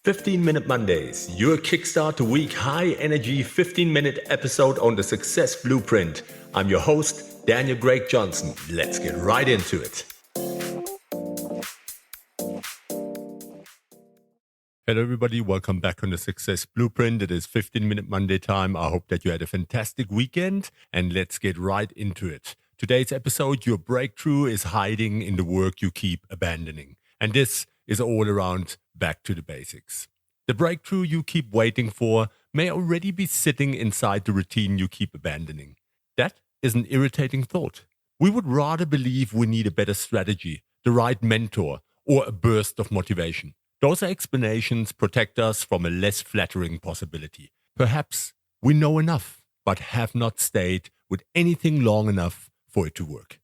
15-Minute Mondays, your kickstart to week high-energy 15-minute episode on the Success Blueprint. I'm your host, Daniel Greg Johnson. Let's get right into it. Hello everybody, welcome back on the Success Blueprint. It is 15-Minute Monday time. I hope that you had a fantastic weekend and let's get right into it. Today's episode, your breakthrough is hiding in the work you keep abandoning. And this is all around back to the basics. The breakthrough you keep waiting for may already be sitting inside the routine you keep abandoning. That is an irritating thought. We would rather believe we need a better strategy, the right mentor, or a burst of motivation. Those explanations protect us from a less flattering possibility. Perhaps we know enough, but have not stayed with anything long enough for it to work.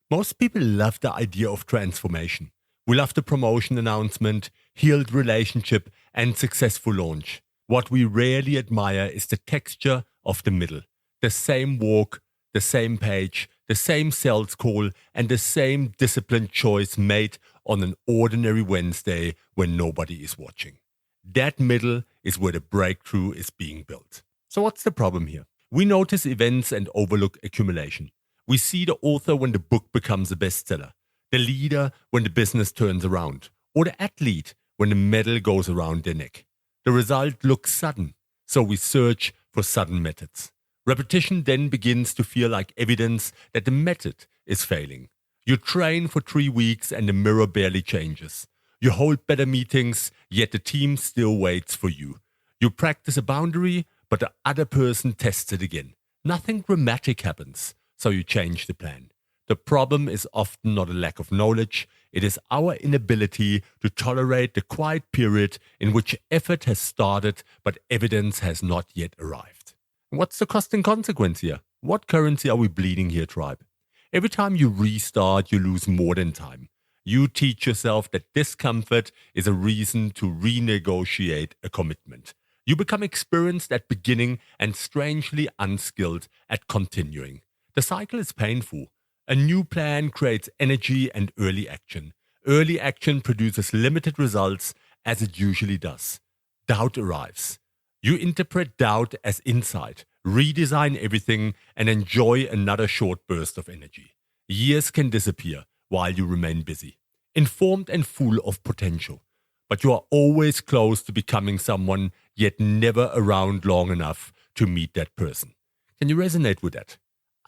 Most people love the idea of transformation. We love the promotion announcement, healed relationship, and successful launch. What we rarely admire is the texture of the middle. The same walk, the same page, the same sales call, and the same disciplined choice made on an ordinary Wednesday when nobody is watching. That middle is where the breakthrough is being built. So what's the problem here? We notice events and overlook accumulation. We see the author when the book becomes a bestseller, the leader when the business turns around, or the athlete when the medal goes around their neck. The result looks sudden, so we search for sudden methods. Repetition then begins to feel like evidence that the method is failing. You train for 3 weeks and the mirror barely changes. You hold better meetings, yet the team still waits for you. You practice a boundary, but the other person tests it again. Nothing dramatic happens, so you change the plan. The problem is often not a lack of knowledge, it is our inability to tolerate the quiet period in which effort has started but evidence has not yet arrived. What's the cost and consequence here? What currency are we bleeding here, tribe? Every time you restart, you lose more than time. You teach yourself that discomfort is a reason to renegotiate a commitment. You become experienced at beginning and strangely unskilled at continuing. The cycle is painful. A new plan creates energy and early action. Early action produces limited results, as it usually does. Doubt arrives. You interpret doubt as insight, redesign everything, and enjoy another short burst of energy. Years can disappear while you remain busy, informed and full of potential. But you are always close to becoming someone, yet never around long enough to meet that person. Can you resonate with that?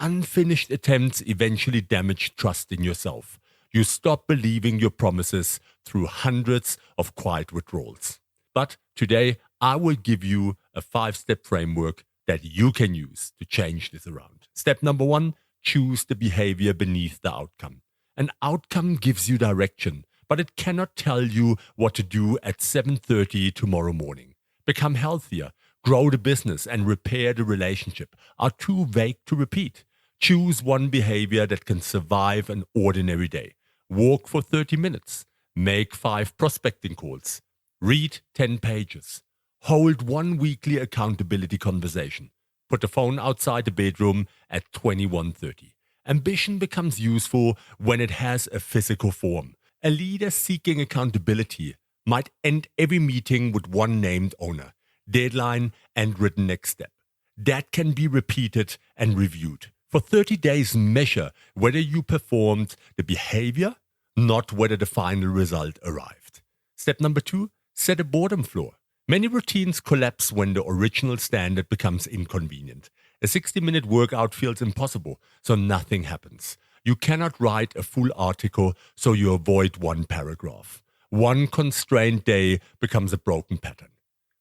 Unfinished attempts eventually damage trust in yourself. You stop believing your promises through hundreds of quiet withdrawals. But today, I will give you a 5-step framework that you can use to change this around. Step number 1, choose the behavior beneath the outcome. An outcome gives you direction, but it cannot tell you what to do at 7:30 tomorrow morning. Become healthier, grow the business, and repair the relationship are too vague to repeat. Choose one behavior that can survive an ordinary day. Walk for 30 minutes. Make 5 prospecting calls. Read 10 pages. Hold 1 weekly accountability conversation. Put the phone outside the bedroom at 21:30. Ambition becomes useful when it has a physical form. A leader seeking accountability might end every meeting with one named owner, deadline, and written next step. That can be repeated and reviewed. For 30 days, measure whether you performed the behavior, not whether the final result arrived. Step number 2, set a boredom floor. Many routines collapse when the original standard becomes inconvenient. A 60-minute workout feels impossible, so nothing happens. You cannot write a full article, so you avoid one paragraph. One constrained day becomes a broken pattern.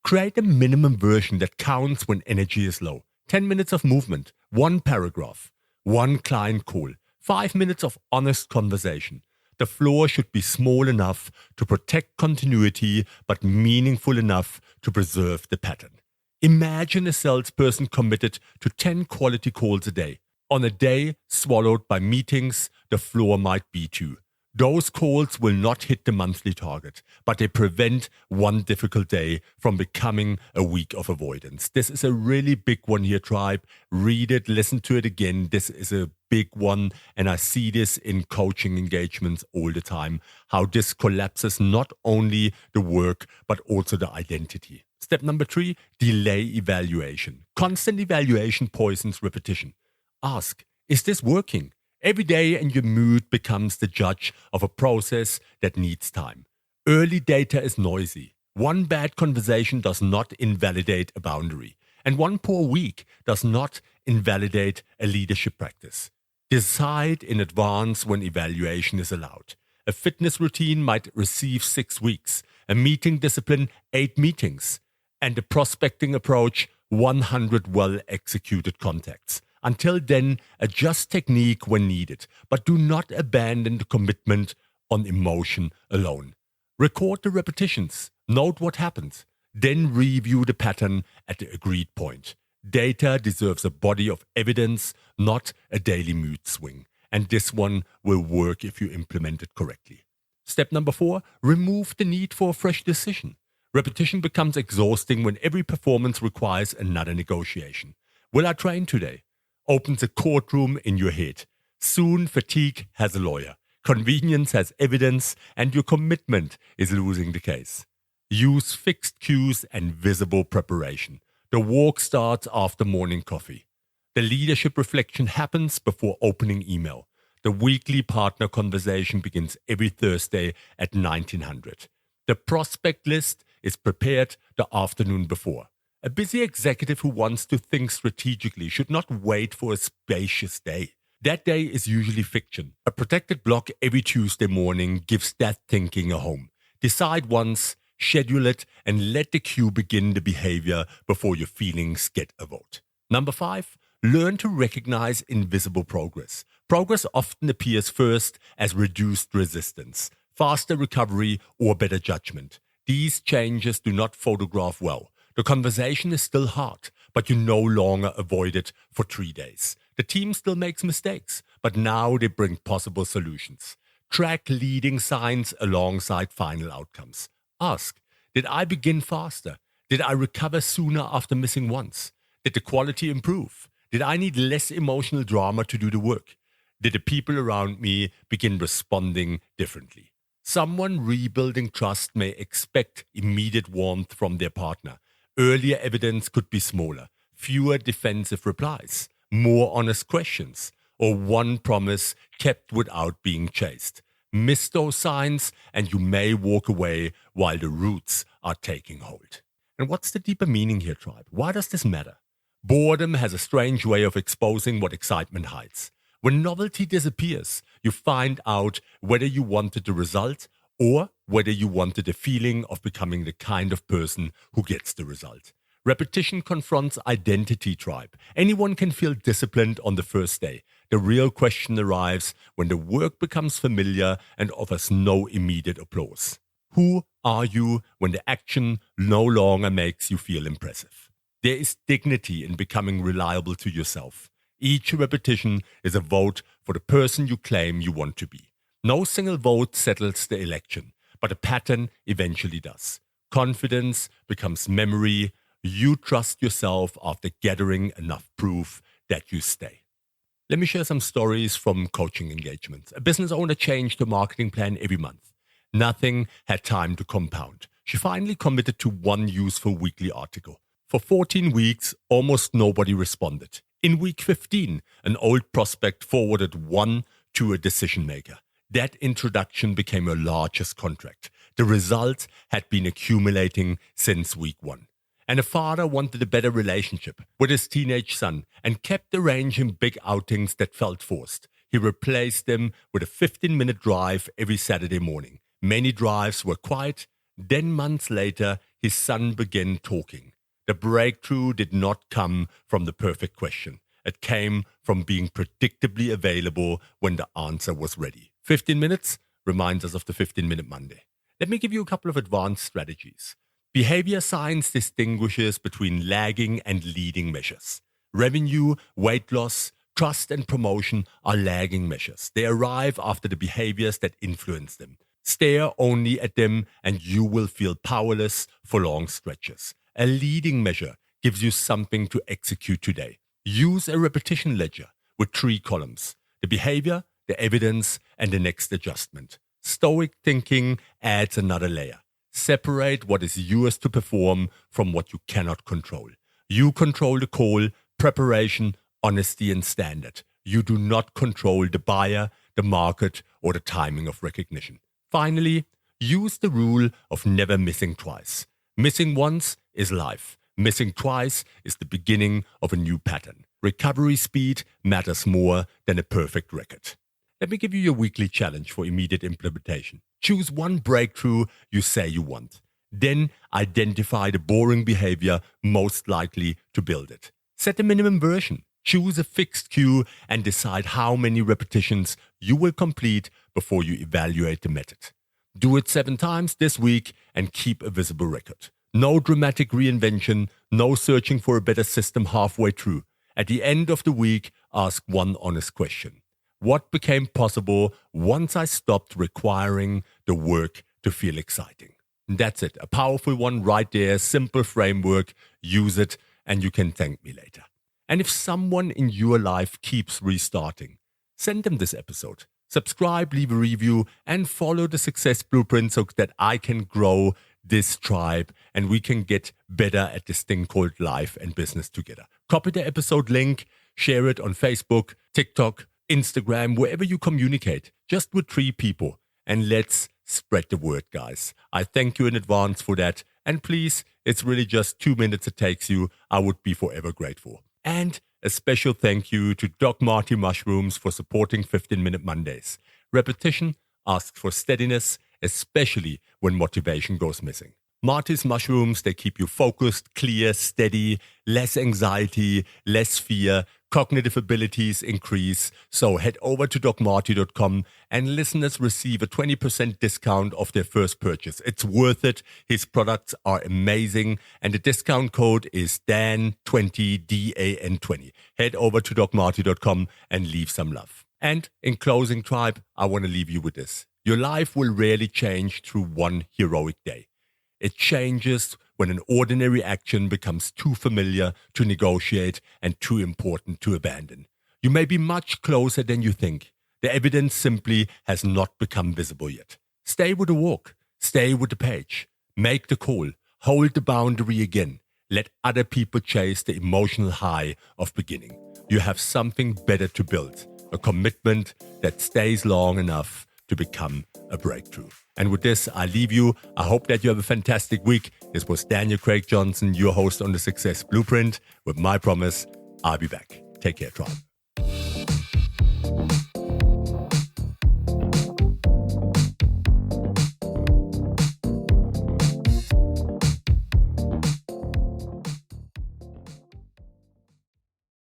Create a minimum version that counts when energy is low. 10 minutes of movement, 1 paragraph, 1 client call, 5 minutes of honest conversation. The floor should be small enough to protect continuity, but meaningful enough to preserve the pattern. Imagine a salesperson committed to 10 quality calls a day. On a day swallowed by meetings, the floor might be 2. Those calls will not hit the monthly target, but they prevent one difficult day from becoming a week of avoidance. This is a really big one here, tribe. Read it, listen to it again. This is a big one, and I see this in coaching engagements all the time, how this collapses not only the work, but also the identity. Step number 3, delay evaluation. Constant evaluation poisons repetition. Ask, is this working? Every day, and your mood becomes the judge of a process that needs time. Early data is noisy. One bad conversation does not invalidate a boundary, and one poor week does not invalidate a leadership practice. Decide in advance when evaluation is allowed. A fitness routine might receive 6 weeks, a meeting discipline 8 meetings, and a prospecting approach 100 well-executed contacts. Until then, adjust technique when needed, but do not abandon the commitment on emotion alone. Record the repetitions, note what happened, then review the pattern at the agreed point. Data deserves a body of evidence, not a daily mood swing, and this one will work if you implement it correctly. Step number 4, remove the need for a fresh decision. Repetition becomes exhausting when every performance requires another negotiation. Will I train today? Opens a courtroom in your head. Soon fatigue has a lawyer, convenience has evidence, and your commitment is losing the case. Use fixed cues and visible preparation. The walk starts after morning coffee. The leadership reflection happens before opening email. The weekly partner conversation begins every Thursday at 1900. The prospect list is prepared the afternoon before. A busy executive who wants to think strategically should not wait for a spacious day. That day is usually fiction. A protected block every Tuesday morning gives that thinking a home. Decide once, schedule it, and let the cue begin the behavior before your feelings get a vote. Number 5, learn to recognize invisible progress. Progress often appears first as reduced resistance, faster recovery, or better judgment. These changes do not photograph well. The conversation is still hard, but you no longer avoid it for 3 days. The team still makes mistakes, but now they bring possible solutions. Track leading signs alongside final outcomes. Ask, did I begin faster? Did I recover sooner after missing once? Did the quality improve? Did I need less emotional drama to do the work? Did the people around me begin responding differently? Someone rebuilding trust may expect immediate warmth from their partner. Earlier evidence could be smaller, fewer defensive replies, more honest questions, or one promise kept without being chased. Miss those signs and you may walk away while the roots are taking hold. And what's the deeper meaning here, tribe? Why does this matter? Boredom has a strange way of exposing what excitement hides. When novelty disappears, you find out whether you wanted the result or whether you wanted the feeling of becoming the kind of person who gets the result. Repetition confronts identity, tribe. Anyone can feel disciplined on the first day. The real question arrives when the work becomes familiar and offers no immediate applause. Who are you when the action no longer makes you feel impressive? There is dignity in becoming reliable to yourself. Each repetition is a vote for the person you claim you want to be. No single vote settles the election, but a pattern eventually does. Confidence becomes memory. You trust yourself after gathering enough proof that you stay. Let me share some stories from coaching engagements. A business owner changed her marketing plan every month. Nothing had time to compound. She finally committed to one useful weekly article. For 14 weeks, almost nobody responded. In week 15, an old prospect forwarded one to a decision maker. That introduction became her largest contract. The result had been accumulating since week 1. And a father wanted a better relationship with his teenage son and kept arranging big outings that felt forced. He replaced them with a 15-minute drive every Saturday morning. Many drives were quiet. Then months later, his son began talking. The breakthrough did not come from the perfect question. It came from being predictably available when the answer was ready. 15 minutes reminds us of the 15-minute Monday. Let me give you a couple of advanced strategies. Behavior science distinguishes between lagging and leading measures. Revenue, weight loss, Trust and promotion are lagging measures. They arrive after the behaviors that influence them. Stare only at them and you will feel powerless for long stretches. A leading measure gives you something to execute today. Use a repetition ledger with 3 columns: the behavior, the evidence, and the next adjustment. Stoic thinking adds another layer. Separate what is yours to perform from what you cannot control. You control the call, preparation, honesty, and standard. You do not control the buyer, the market, or the timing of recognition. Finally, use the rule of never missing twice. Missing once is life. Missing twice is the beginning of a new pattern. Recovery speed matters more than a perfect record. Let me give you your weekly challenge for immediate implementation. Choose one breakthrough you say you want. Then identify the boring behavior most likely to build it. Set a minimum version. Choose a fixed cue and decide how many repetitions you will complete before you evaluate the method. Do it 7 times this week and keep a visible record. No dramatic reinvention, no searching for a better system halfway through. At the end of the week, ask one honest question. What became possible once I stopped requiring the work to feel exciting? And that's it. A powerful one right there. Simple framework. Use it and you can thank me later. And if someone in your life keeps restarting, send them this episode. Subscribe, leave a review, and follow the Success Blueprint so that I can grow this tribe and we can get better at this thing called life and business together. Copy the episode link, share it on Facebook, TikTok, Instagram, wherever you communicate, just with 3 people. And let's spread the word, guys. I thank you in advance for that. And please, it's really just 2 minutes it takes you. I would be forever grateful. And a special thank you to Doc Marty Mushrooms for supporting 15-Minute Mondays. Repetition asks for steadiness, especially when motivation goes missing. Marty's mushrooms, they keep you focused, clear, steady, less anxiety, less fear, cognitive abilities increase. So head over to docmarty.com and listeners receive a 20% discount off their first purchase. It's worth it. His products are amazing. And the discount code is DAN20, DAN20. Head over to docmarty.com and leave some love. And in closing, tribe, I want to leave you with this. Your life will rarely change through one heroic day. It changes when an ordinary action becomes too familiar to negotiate and too important to abandon. You may be much closer than you think. The evidence simply has not become visible yet. Stay with the walk. Stay with the page. Make the call. Hold the boundary again. Let other people chase the emotional high of beginning. You have something better to build. A commitment that stays long enough to become a breakthrough. And with this, I leave you. I hope that you have a fantastic week. This was Daniel Craig Johnson, your host on the Success Blueprint. With my promise, I'll be back. Take care, tribe.